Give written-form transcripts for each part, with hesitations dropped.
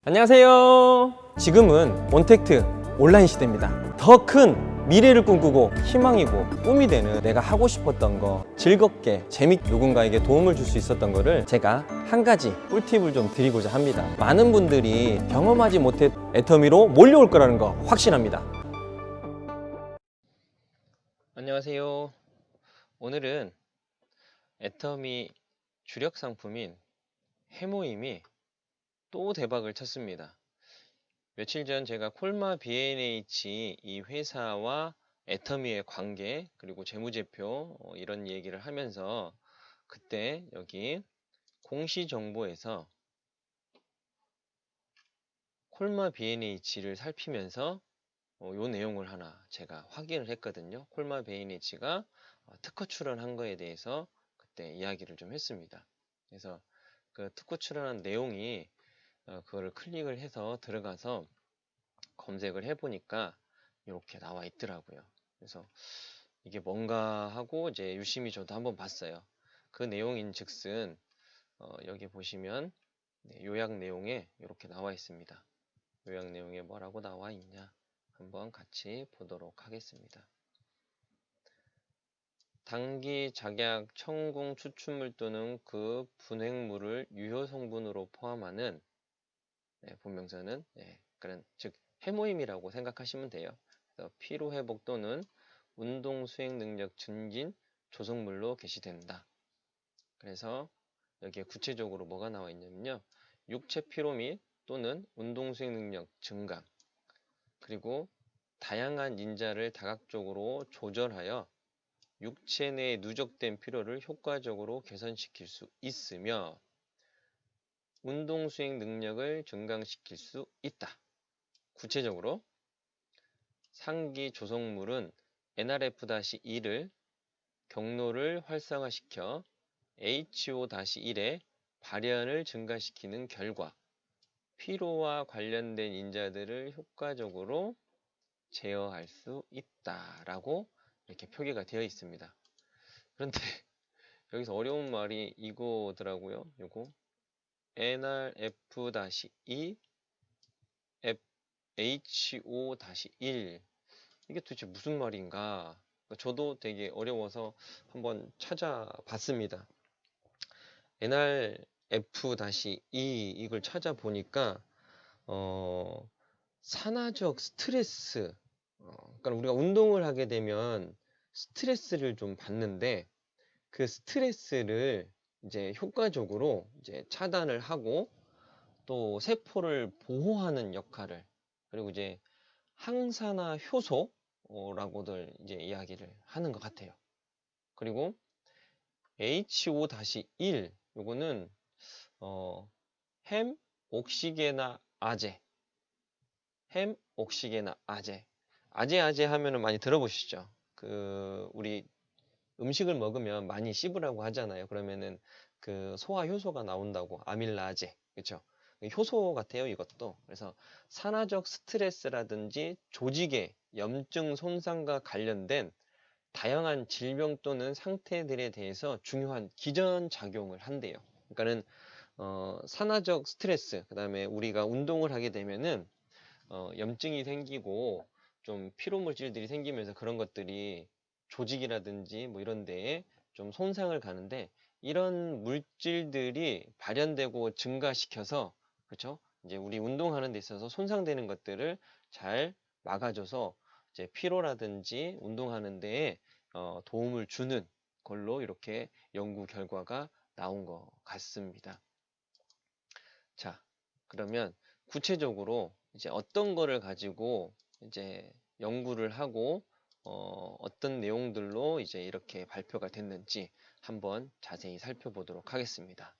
안녕하세요. 지금은 온택트 온라인 시대입니다. 더 큰 미래를 꿈꾸고 희망이고 꿈이 되는 내가 하고 싶었던 거 즐겁게 재밌게 누군가에게 도움을 줄 수 있었던 거를 제가 한 가지 꿀팁을 좀 드리고자 합니다. 많은 분들이 경험하지 못한 애터미로 몰려올 거라는 거 확신합니다. 안녕하세요. 오늘은 애터미 주력 상품인 해모임이 또 대박을 쳤습니다. 며칠 전 제가 콜마 B&H 이 회사와 애터미의 관계 그리고 재무제표 이런 얘기를 하면서 그때 여기 공시정보에서 콜마 B&H를 살피면서 요 내용을 하나 제가 확인을 했거든요. 콜마 B&H가 특허 출원한 거에 대해서 그때 이야기를 좀 했습니다. 그래서 그 특허 출원한 내용이 그거를 클릭을 해서 들어가서 검색을 해보니까 이렇게 나와 있더라고요. 그래서 이게 뭔가 하고 이제 유심히 저도 한번 봤어요. 그 내용인 즉슨 여기 보시면 요약 내용에 이렇게 나와 있습니다. 요약 내용에 뭐라고 나와 있냐 한번 같이 보도록 하겠습니다. 단기 작약, 천궁, 추출물 또는 그 분해물을 유효 성분으로 포함하는 본명사는 그런 즉 해모임이라고 생각하시면 돼요. 그래서 피로 회복 또는 운동 수행 능력 증진 조성물로 게시된다. 그래서 여기에 구체적으로 뭐가 나와 있냐면요. 육체 피로 및 또는 운동 수행 능력 증강 그리고 다양한 인자를 다각적으로 조절하여 육체 내에 누적된 피로를 효과적으로 개선시킬 수 있으며 운동 수행 능력을 증강시킬 수 있다. 구체적으로 상기 조성물은 NRF-1을 경로를 활성화시켜 HO-1의 발현을 증가시키는 결과 피로와 관련된 인자들을 효과적으로 제어할 수 있다라고 이렇게 표기가 되어 있습니다. 그런데 여기서 어려운 말이 이거더라고요. 요거 NRF-2 HO-1 이게 도대체 무슨 말인가? 저도 되게 어려워서 한번 찾아봤습니다. NRF-2 이걸 찾아보니까 산화적 스트레스 그러니까 우리가 운동을 하게 되면 스트레스를 좀 받는데 그 스트레스를 이제 효과적으로 이제 차단을 하고 또 세포를 보호하는 역할을 그리고 이제 항산화 효소라고들 이제 이야기를 하는 것 같아요. 그리고 HO-1 요거는 햄 옥시게나 아제 햄 옥시게나 아제 하면은 많이 들어보시죠? 그 우리 음식을 먹으면 많이 씹으라고 하잖아요. 그러면은 그 소화 효소가 나온다고 아밀라제 그렇죠? 효소 같아요, 이것도. 그래서 산화적 스트레스라든지 조직의 염증 손상과 관련된 다양한 질병 또는 상태들에 대해서 중요한 기전 작용을 한대요. 그러니까는 산화적 스트레스, 그다음에 우리가 운동을 하게 되면은 염증이 생기고 좀 피로 물질들이 생기면서 그런 것들이 조직이라든지 뭐 이런 데에 좀 손상을 가는데 이런 물질들이 발현되고 증가시켜서 그렇죠? 이제 우리 운동하는 데 있어서 손상되는 것들을 잘 막아줘서 이제 피로라든지 운동하는 데에 도움을 주는 걸로 이렇게 연구 결과가 나온 것 같습니다. 자, 그러면 구체적으로 이제 어떤 거를 가지고 이제 연구를 하고 어떤 내용들로 이제 이렇게 발표가 됐는지 한번 자세히 살펴보도록 하겠습니다.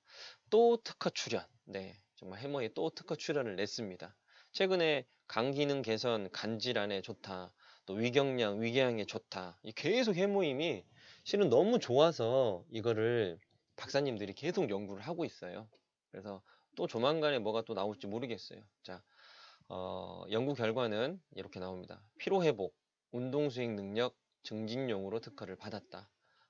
또 특허 출연. 네, 정말 해머에 또 특허 출연을 냈습니다. 최근에 간 기능 개선, 간 질환에 좋다. 또 위경량, 위궤양에 좋다. 계속 해모임이 실은 너무 좋아서 이거를 박사님들이 계속 연구를 하고 있어요. 그래서 또 조만간에 뭐가 또 나올지 모르겠어요. 자, 연구 결과는 이렇게 나옵니다. 피로회복, 운동수행 능력 증진용으로 특허를 받았다.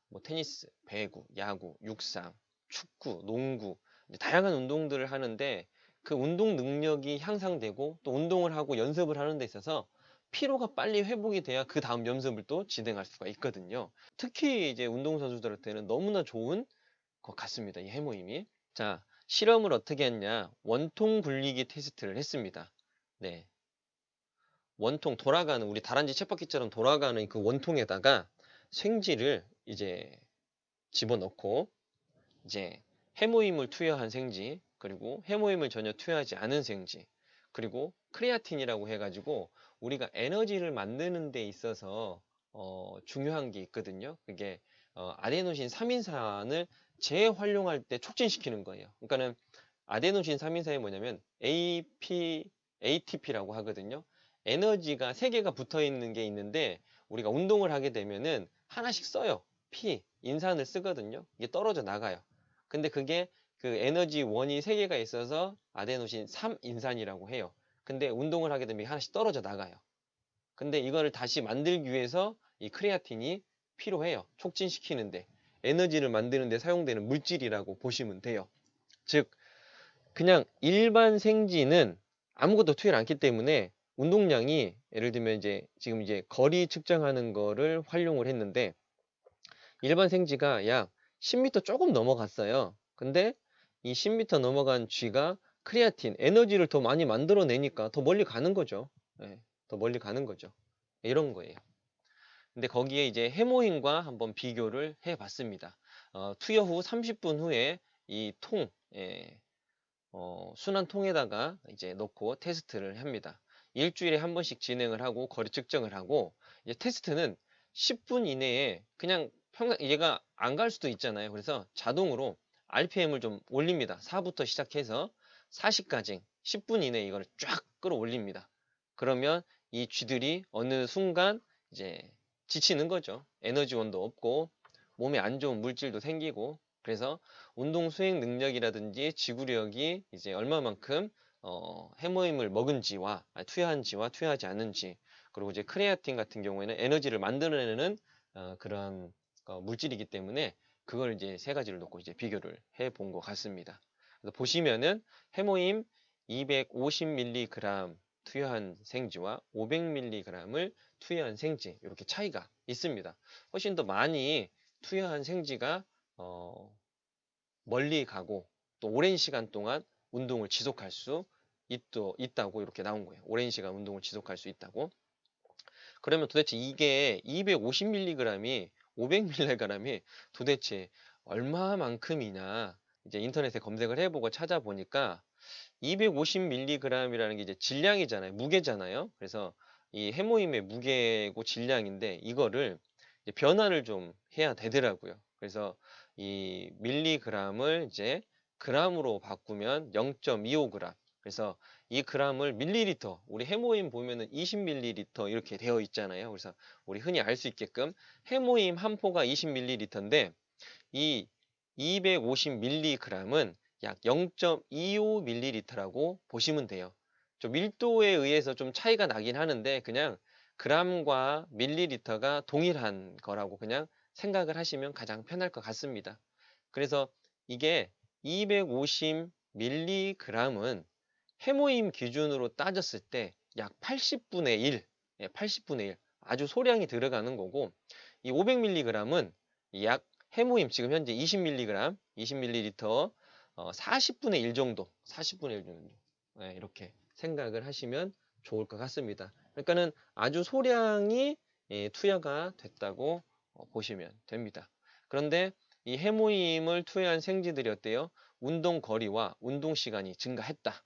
뭐 테니스, 배구, 야구, 육상, 축구, 농구 다양한 운동들을 하는데 그 운동 능력이 향상되고 또 운동을 하고 연습을 하는 데 있어서 피로가 빨리 회복이 돼야 그 다음 연습을 또 진행할 수가 있거든요. 특히 이제 운동선수들한테는 너무나 좋은 것 같습니다. 이 해모임이. 자, 실험을 어떻게 했냐? 원통 굴리기 테스트를 했습니다. 네. 원통 돌아가는 우리 다람쥐 쳇바퀴처럼 돌아가는 그 원통에다가 생지를 이제 집어넣고 이제 해모임을 투여한 생지 그리고 해모임을 전혀 투여하지 않은 생지 그리고 크레아틴이라고 해가지고 우리가 에너지를 만드는 데 있어서 중요한 게 있거든요. 그게 아데노신 3인산을 재활용할 때 촉진시키는 거예요. 그러니까는 아데노신 3인산이 뭐냐면 ATP라고 하거든요. 에너지가 3개가 붙어 있는 게 있는데 우리가 운동을 하게 되면은 하나씩 써요. 인산을 쓰거든요. 이게 떨어져 나가요. 근데 그게 그 에너지 원이 3개가 있어서 아데노신 3인산이라고 해요. 근데 운동을 하게 되면 하나씩 떨어져 나가요. 근데 이거를 다시 만들기 위해서 이 크레아틴이 필요해요. 촉진시키는데 에너지를 만드는데 사용되는 물질이라고 보시면 돼요. 즉 그냥 일반 생지는 아무것도 투여를 않기 때문에 운동량이 예를 들면 이제 지금 이제 거리 측정하는 거를 활용을 했는데 일반 생지가 약 10m 조금 넘어갔어요. 근데 이 10m 넘어간 쥐가 크레아틴, 에너지를 더 많이 만들어내니까 더 멀리 가는 거죠. 예, 더 멀리 가는 거죠. 이런 거예요. 근데 거기에 이제 해모임과 한번 비교를 해 봤습니다. 투여 후 30분 후에 이 예, 순환 통에다가 이제 넣고 테스트를 합니다. 일주일에 한 번씩 진행을 하고 거리 측정을 하고 이제 테스트는 10분 이내에 그냥 평상 얘가 안 갈 수도 있잖아요. 그래서 자동으로 RPM을 좀 올립니다. 4부터 시작해서 40까지 10분 이내에 이걸 쫙 끌어올립니다. 그러면 이 쥐들이 어느 순간 이제 지치는 거죠. 에너지원도 없고 몸에 안 좋은 물질도 생기고 그래서 운동 수행 능력이라든지 지구력이 이제 얼마만큼 해모임을 먹은지와 투여한지와 투여하지 않은지 그리고 이제 크레아틴 같은 경우에는 에너지를 만들어내는 그런 물질이기 때문에 그걸 이제 세 가지를 놓고 이제 비교를 해 본 것 같습니다. 그래서 보시면은 해모임 250mg 투여한 생지와 500mg을 투여한 생지 이렇게 차이가 있습니다. 훨씬 더 많이 투여한 생지가 멀리 가고 또 오랜 시간 동안 운동을 지속할 수 있다고 이렇게 나온 거예요. 오랜 시간 운동을 지속할 수 있다고. 그러면 도대체 이게 250mg이 500mg이 도대체 얼마만큼이냐 이제 인터넷에 검색을 해보고 찾아보니까 250mg이라는 게 이제 질량이잖아요. 무게잖아요. 그래서 이 해모임의 무게고 질량인데 이거를 이제 변화를 좀 해야 되더라고요. 그래서 이 밀리그램을 이제 그램으로 바꾸면 0.25g. 그래서 이 그램을 밀리리터, 우리 해모임 보면은 20ml 이렇게 되어 있잖아요. 그래서 우리 흔히 알 수 있게끔 해모임 한 포가 20ml인데 이 250mg은 약 0.25ml라고 보시면 돼요. 좀 밀도에 의해서 좀 차이가 나긴 하는데 그냥 g과 밀리리터가 동일한 거라고 그냥 생각을 하시면 가장 편할 것 같습니다. 그래서 이게 250mg은 해모임 기준으로 따졌을 때 약 80분의 1, 80분의 1 아주 소량이 들어가는 거고 이 500mg은 약 해모임 지금 현재 20mg, 20ml 40분의 1 정도, 40분의 1 정도 이렇게 생각을 하시면 좋을 것 같습니다. 그러니까는 아주 소량이 투여가 됐다고 보시면 됩니다. 그런데 이 해모임을 투여한 생쥐들이 어때요? 운동 거리와 운동 시간이 증가했다.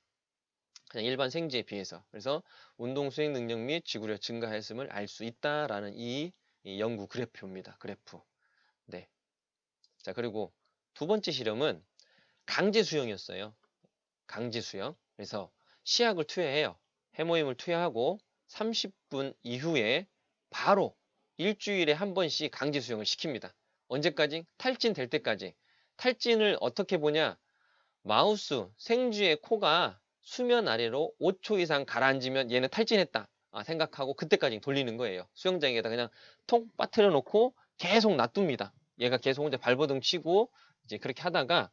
그냥 일반 생쥐에 비해서. 그래서 운동 수행 능력 및 지구력 증가했음을 알 수 있다라는 이 연구 그래프입니다. 그래프. 네. 자, 그리고 두 번째 실험은 강제 수영이었어요. 강제 수영. 그래서 시약을 투여해요. 해모임을 투여하고 30분 이후에 바로 일주일에 한 번씩 강제 수영을 시킵니다. 언제까지? 탈진될 때까지. 탈진을 어떻게 보냐? 마우스, 생쥐의 코가 수면 아래로 5초 이상 가라앉으면 얘는 탈진했다. 생각하고 그때까지 돌리는 거예요. 수영장에다 그냥 통 빠뜨려 놓고 계속 놔둡니다. 얘가 계속 이제 발버둥 치고 이제 그렇게 하다가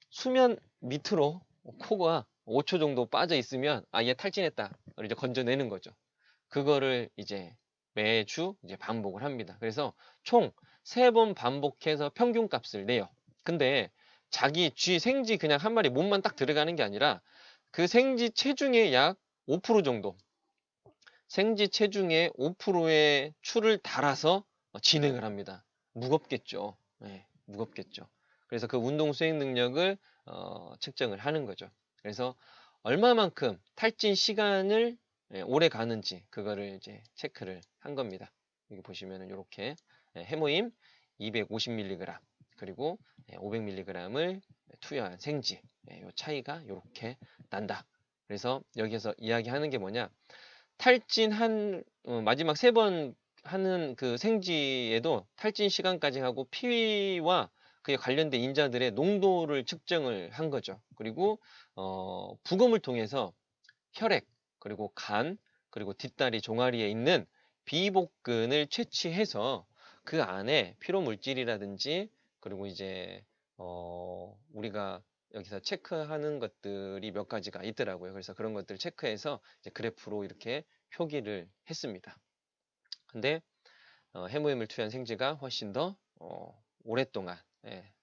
수면 밑으로 코가 5초 정도 빠져 있으면 얘 탈진했다. 이제 건져내는 거죠. 그거를 이제 매주 이제 반복을 합니다. 그래서 총 3번 반복해서 평균 값을 내요. 근데 자기 쥐 생쥐 그냥 한 마리 몸만 딱 들어가는 게 아니라 그 생쥐 체중의 약 5% 정도, 생쥐 체중의 5%의 추를 달아서 진행을 합니다. 무겁겠죠. 네, 무겁겠죠. 그래서 그 운동 수행 능력을 측정을 하는 거죠. 그래서 얼마만큼 탈진 시간을 오래 가는지 그거를 이제 체크를 한 겁니다. 여기 보시면은 이렇게 해모임 250mg 그리고 500mg을 투여한 생쥐 이 차이가 이렇게 난다. 그래서 여기서 이야기하는 게 뭐냐? 탈진 마지막 3번 하는 그 생쥐에도 탈진 시간까지 하고 피와 그에 관련된 인자들의 농도를 측정을 한 거죠. 그리고 부검을 통해서 혈액, 그리고 간, 그리고 뒷다리 종아리에 있는 비복근을 채취해서 그 안에 피로 물질이라든지 그리고 이제 우리가 여기서 체크하는 것들이 몇 가지가 있더라고요. 그래서 그런 것들을 체크해서 이제 그래프로 이렇게 표기를 했습니다. 근데 해모임을 투여한 생쥐가 훨씬 더 오랫동안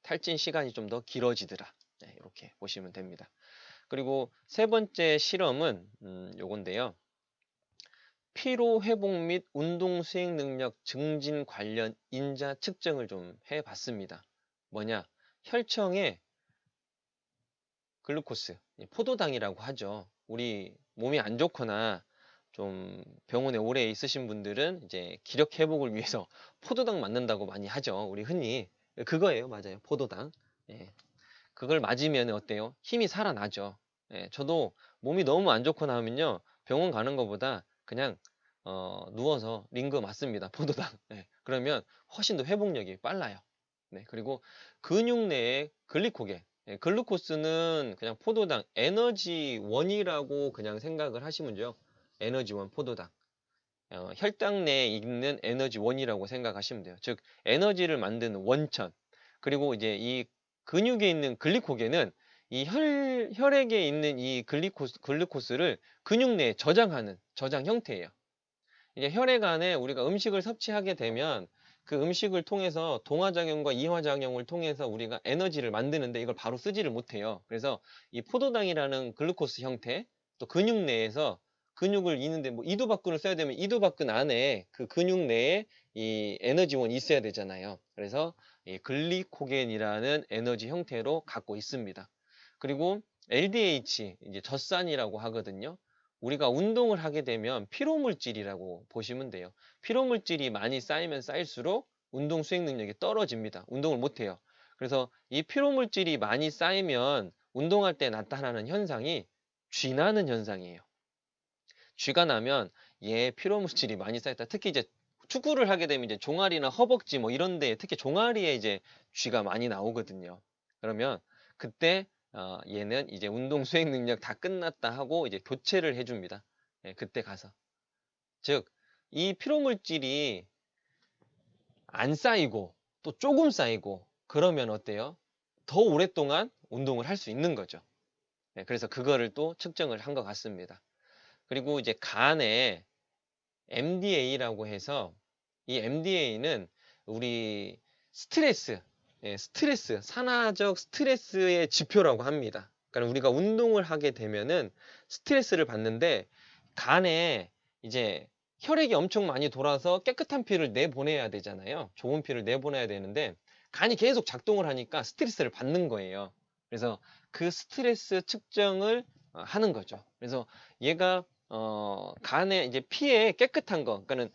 탈진 시간이 좀 더 길어지더라. 이렇게 보시면 됩니다. 그리고 3번째 실험은 요건데요. 피로 회복 및 운동 수행 능력 증진 관련 인자 측정을 좀 해봤습니다. 뭐냐? 혈청에 글루코스, 포도당이라고 하죠. 우리 몸이 안 좋거나 좀 병원에 오래 있으신 분들은 이제 기력 회복을 위해서 포도당 맞는다고 많이 하죠. 우리 흔히 그거예요, 맞아요. 포도당. 예. 그걸 맞으면 어때요? 힘이 살아나죠. 예, 저도 몸이 너무 안 좋거나 하면요, 병원 가는 것보다 그냥 누워서 링거 맞습니다. 포도당. 예, 그러면 훨씬 더 회복력이 빨라요. 네, 그리고 근육 내에 글리코겐, 글루코스는 그냥 포도당 에너지원이라고 그냥 생각을 하시면 돼요. 에너지원 포도당. 혈당 내에 있는 에너지원이라고 생각하시면 돼요. 즉 에너지를 만드는 원천. 그리고 이제 이 근육에 있는 글리코겐은 이 혈액에 있는 이 글루코스를 근육 내에 저장하는 저장 형태예요. 이제 혈액 안에 우리가 음식을 섭취하게 되면 그 음식을 통해서 동화작용과 이화작용을 통해서 우리가 에너지를 만드는데 이걸 바로 쓰지를 못해요. 그래서 이 포도당이라는 글루코스 형태, 또 근육 내에서 근육을 이는데 뭐 이두박근을 써야 되면 이두박근 안에 그 근육 내에 이 에너지원이 있어야 되잖아요. 그래서 이 글리코겐이라는 에너지 형태로 갖고 있습니다. 그리고 LDH, 이제 젖산이라고 하거든요. 우리가 운동을 하게 되면 피로물질이라고 보시면 돼요. 피로물질이 많이 쌓이면 쌓일수록 운동 수행 능력이 떨어집니다. 운동을 못해요. 그래서 이 피로물질이 많이 쌓이면 운동할 때 나타나는 현상이 쥐나는 현상이에요. 쥐가 나면 얘 피로물질이 많이 쌓였다. 특히 이제 축구를 하게 되면 이제 종아리나 허벅지 뭐 이런 데 특히 종아리에 이제 쥐가 많이 나오거든요. 그러면 그때 얘는 이제 운동 수행 능력 다 끝났다 하고 이제 교체를 해줍니다. 예, 그때 가서. 즉, 이 피로물질이 안 쌓이고 또 조금 쌓이고 그러면 어때요? 더 오랫동안 운동을 할 수 있는 거죠. 예, 그래서 그거를 또 측정을 한 것 같습니다. 그리고 이제 간에 MDA라고 해서 이 MDA는 우리 스트레스, 스트레스, 산화적 스트레스의 지표라고 합니다. 그러니까 우리가 운동을 하게 되면은 스트레스를 받는데 간에 이제 혈액이 엄청 많이 돌아서 깨끗한 피를 내보내야 되잖아요. 좋은 피를 내보내야 되는데 간이 계속 작동을 하니까 스트레스를 받는 거예요. 그래서 그 스트레스 측정을 하는 거죠. 그래서 얘가 간에 이제 피에 깨끗한 거, 그러니까는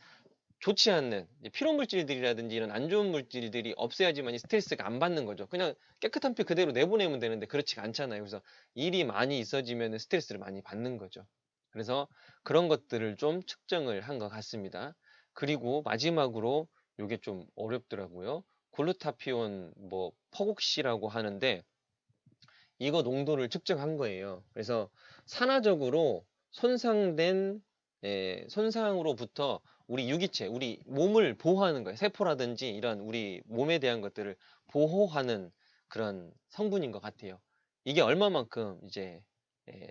좋지 않는 피로 물질들이라든지 이런 안 좋은 물질들이 없어야지만 이 스트레스가 안 받는 거죠. 그냥 깨끗한 피 그대로 내보내면 되는데 그렇지가 않잖아요. 그래서 일이 많이 있어지면 스트레스를 많이 받는 거죠. 그래서 그런 것들을 좀 측정을 한 것 같습니다. 그리고 마지막으로 요게 좀 어렵더라고요. 글루타피온 뭐 퍼곡시라고 하는데 이거 농도를 측정한 거예요. 그래서 산화적으로 손상된 손상으로부터 우리 유기체, 우리 몸을 보호하는 거예요. 세포라든지 이런 우리 몸에 대한 것들을 보호하는 그런 성분인 것 같아요. 이게 얼마만큼 이제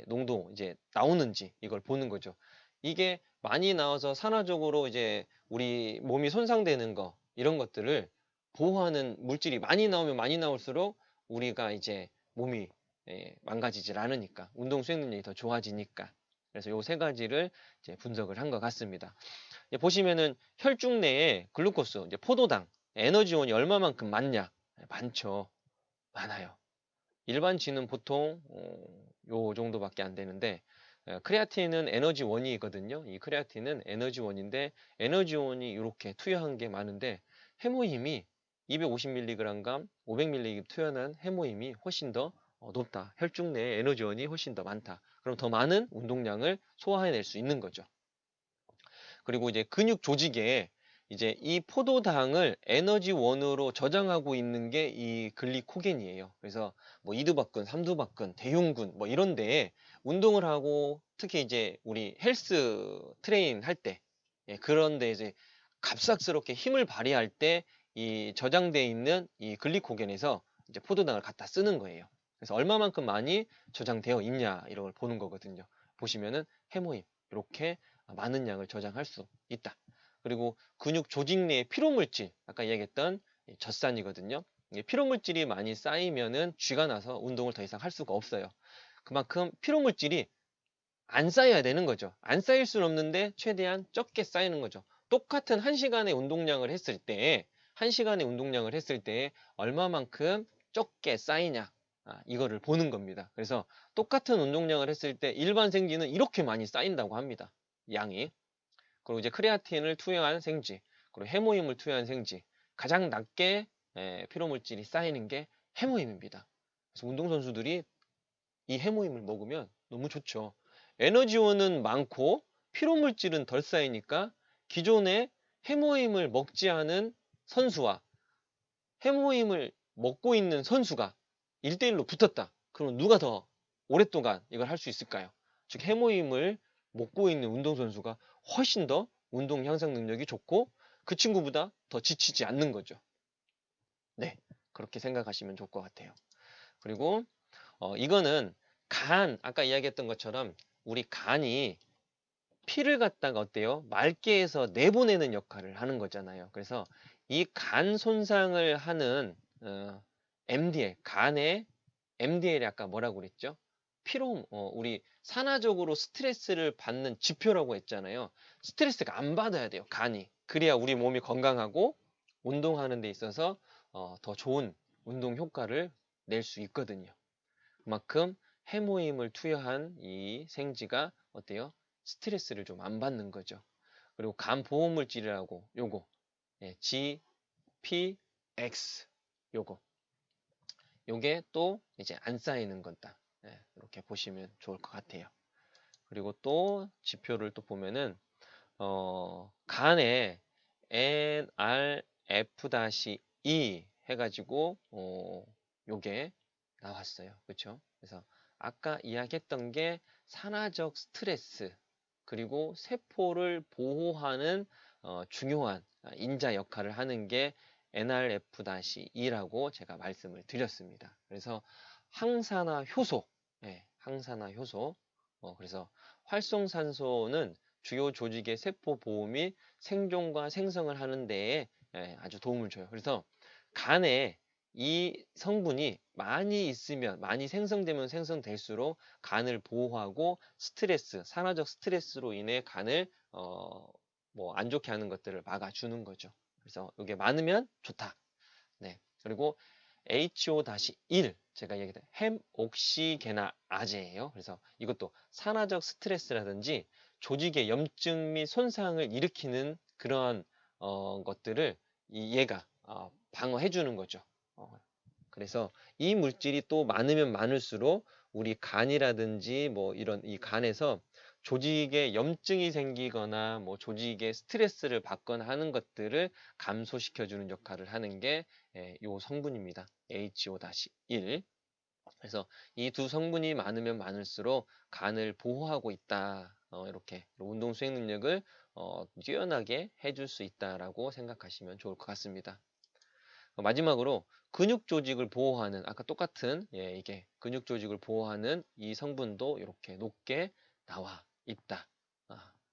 농도 이제 나오는지 이걸 보는 거죠. 이게 많이 나와서 산화적으로 이제 우리 몸이 손상되는 거 이런 것들을 보호하는 물질이 많이 나오면 많이 나올수록 우리가 이제 몸이 망가지질 않으니까 운동 수행 능력이 더 좋아지니까 그래서 요 세 가지를 이제 분석을 한 것 같습니다. 보시면은 혈중 내에 글루코스, 이제 포도당, 에너지원이 얼마만큼 많냐? 많죠. 많아요. 일반 쥐는 보통 요 정도밖에 안 되는데 크레아틴은 에너지원이거든요. 이 크레아틴은 에너지원인데 에너지원이 이렇게 투여한 게 많은데 해모힘이 250mg감, 500mg 투여한 해모힘이 훨씬 더 높다. 혈중 내에 에너지원이 훨씬 더 많다. 그럼 더 많은 운동량을 소화해낼 수 있는 거죠. 그리고 이제 근육 조직에 이제 이 포도당을 에너지원으로 저장하고 있는 게 이 글리코겐이에요. 그래서 뭐 이두박근, 삼두박근, 대흉근 뭐 이런 데에 운동을 하고 특히 이제 우리 헬스 트레이닝 할 때 그런 데 이제 갑작스럽게 힘을 발휘할 때 이 저장돼 있는 이 글리코겐에서 이제 포도당을 갖다 쓰는 거예요. 그래서 얼마만큼 많이 저장되어 있냐 이런 걸 보는 거거든요. 보시면은 해모임 이렇게 많은 양을 저장할 수 있다. 그리고 근육 조직 내의 피로물질, 아까 이야기했던 젖산이거든요. 피로물질이 많이 쌓이면은 쥐가 나서 운동을 더 이상 할 수가 없어요. 그만큼 피로물질이 안 쌓여야 되는 거죠. 안 쌓일 수는 없는데 최대한 적게 쌓이는 거죠. 똑같은 1시간의 운동량을 했을 때, 1시간의 운동량을 했을 때 얼마만큼 적게 쌓이냐, 이거를 보는 겁니다. 그래서 똑같은 운동량을 했을 때 일반 생쥐는 이렇게 많이 쌓인다고 합니다. 양이. 그리고 이제 크레아틴을 투여한 생쥐, 그리고 해모임을 투여한 생쥐, 가장 낮게 피로물질이 쌓이는 게 해모임입니다. 그래서 운동선수들이 이 해모임을 먹으면 너무 좋죠. 에너지원은 많고 피로물질은 덜 쌓이니까 기존에 해모임을 먹지 않은 선수와 해모임을 먹고 있는 선수가 1대1로 붙었다. 그럼 누가 더 오랫동안 이걸 할 수 있을까요? 즉 해모임을 먹고 있는 운동선수가 훨씬 더 운동 향상 능력이 좋고 그 친구보다 더 지치지 않는 거죠. 네, 그렇게 생각하시면 좋을 것 같아요. 그리고 이거는 아까 이야기했던 것처럼 우리 간이 피를 갖다가 어때요? 맑게 해서 내보내는 역할을 하는 거잖아요. 그래서 이 간 손상을 하는 MDL, 간의 MDL이 아까 뭐라고 그랬죠? 우리 산화적으로 스트레스를 받는 지표라고 했잖아요. 스트레스가 안 받아야 돼요, 간이. 그래야 우리 몸이 건강하고 운동하는 데 있어서 더 좋은 운동 효과를 낼 수 있거든요. 그만큼 해모임을 투여한 이 생쥐가 어때요? 스트레스를 좀 안 받는 거죠. 그리고 간 보호물질이라고 요거 GPX 요게 또 이제 안 쌓이는 거다. 이렇게 보시면 좋을 것 같아요. 그리고 또 지표를 또 보면은 간에 NRF-E 해가지고 요게 나왔어요. 그렇죠? 그래서 아까 이야기했던 게 산화적 스트레스 그리고 세포를 보호하는 중요한 인자 역할을 하는 게 NRF-E라고 제가 말씀을 드렸습니다. 그래서 항산화 효소, 항산화 효소. 그래서 활성산소는 주요 조직의 세포 보호 및 생존과 생성을 하는 데에 아주 도움을 줘요. 그래서 간에 이 성분이 많이 있으면 많이 생성되면 생성될수록 간을 보호하고 산화적 스트레스로 인해 간을 뭐 안 좋게 하는 것들을 막아주는 거죠. 그래서 이게 많으면 좋다. 네. 그리고 HO-1 제가 얘기했던 햄옥시게나아제예요. 그래서 이것도 산화적 스트레스라든지 조직의 염증 및 손상을 일으키는 그러한 것들을 얘가 방어해 주는 거죠. 그래서 이 물질이 또 많으면 많을수록 우리 간이라든지 뭐 이런 이 간에서 조직에 염증이 생기거나 뭐 조직에 스트레스를 받거나 하는 것들을 감소시켜 주는 역할을 하는 게 요 성분입니다. HO-1. 그래서 이 두 성분이 많으면 많을수록 간을 보호하고 있다. 이렇게 운동 수행 능력을 뛰어나게 해줄 수 있다라고 생각하시면 좋을 것 같습니다. 마지막으로 근육 조직을 보호하는 아까 똑같은 이게 근육 조직을 보호하는 이 성분도 이렇게 높게 나와 있다.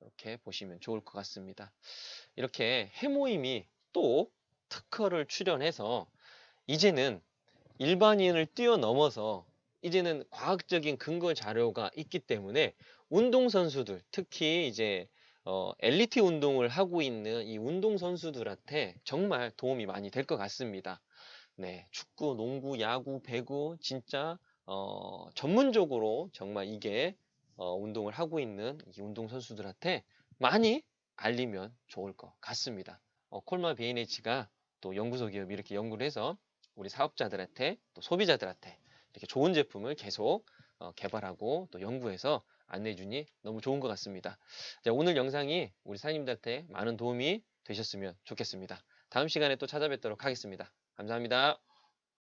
이렇게 보시면 좋을 것 같습니다. 이렇게 해모임이 또 특허를 출연해서 이제는 일반인을 뛰어넘어서 이제는 과학적인 근거 자료가 있기 때문에 운동선수들, 특히 이제 엘리트 운동을 하고 있는 이 운동선수들한테 정말 도움이 많이 될 것 같습니다. 네, 축구, 농구, 야구, 배구 진짜 전문적으로 정말 이게 운동을 하고 있는 이 운동선수들한테 많이 알리면 좋을 것 같습니다. 콜마 BNH가 또 연구소 기업이 이렇게 연구를 해서 우리 사업자들한테 또 소비자들한테 이렇게 좋은 제품을 계속 개발하고 또 연구해서 안내해 주니 너무 좋은 것 같습니다. 자, 오늘 영상이 우리 사장님들한테 많은 도움이 되셨으면 좋겠습니다. 다음 시간에 또 찾아뵙도록 하겠습니다. 감사합니다.